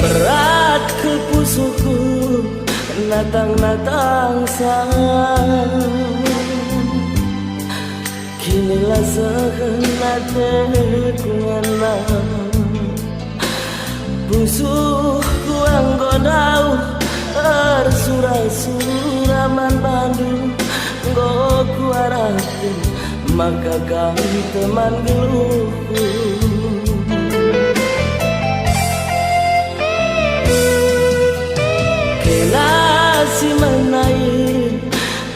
Berat ke pusuku natang-natang sang, kinilah segenap tekunganlah pusuku anggonau surat-suraman Bandung goku arati maka kami teman geluhku. Si menaik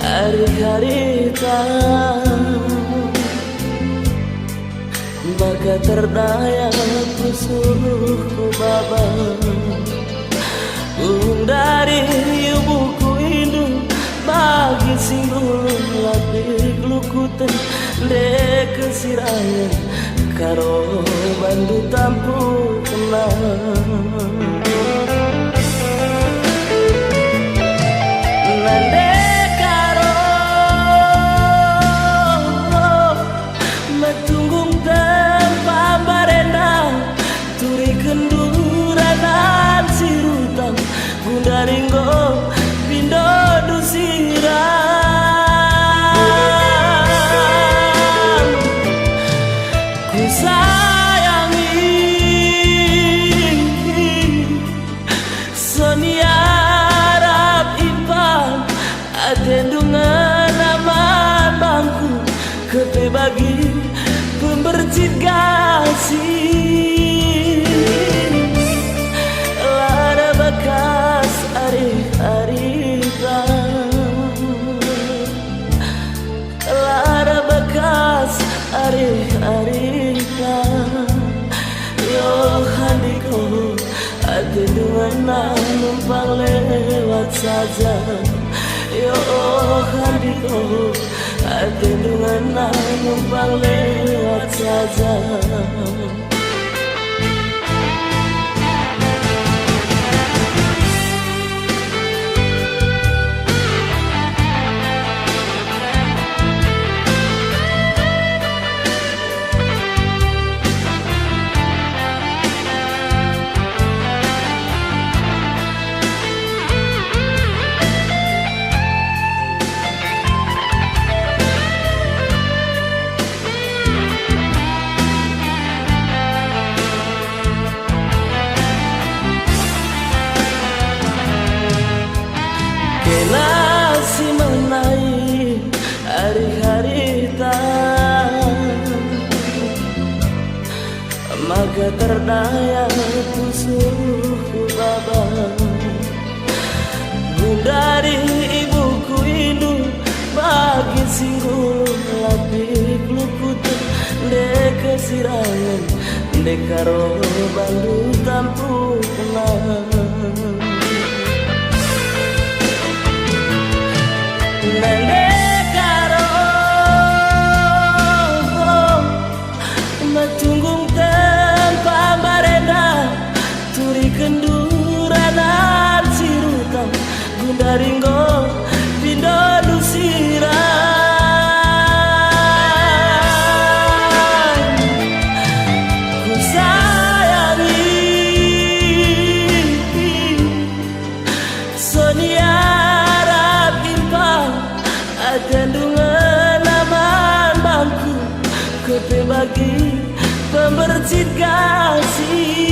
hari-hari maka terdaya pusuku baba dari ibuku indung bagi singgul lapik lukuten dek kesirayan karo bandu tampu kenang. Daringgo pindo dusiran ku sayangi soniarap impan atendungan aman bangku kepe bagi pembercit gasih lara bekas hari-harita lara bekas hari-harita yo handiko ati dengan numpang lewat saja yo handiko ati dengan numpang lewat saja. Si menaik hari-hari maka terdaya pusuku baba dari ibuku indung bagi singgul lapik lukuten dek kesirayan dek karo bandu tampu kenang. Nande karo matunggung tempa barena turi kenduranan sirutang gundaringgo pindo dusiran ku sayangi sonia kandungan aman bangku kepe bagi pembercit gasih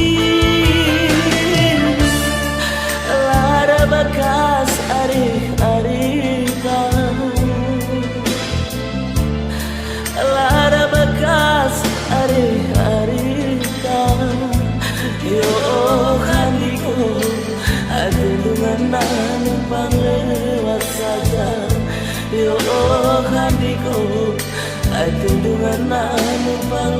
lara bekas hari-harita lara bekas hari-harita yo handiko adungan numpang lewat saja yo handiko atundungan numpang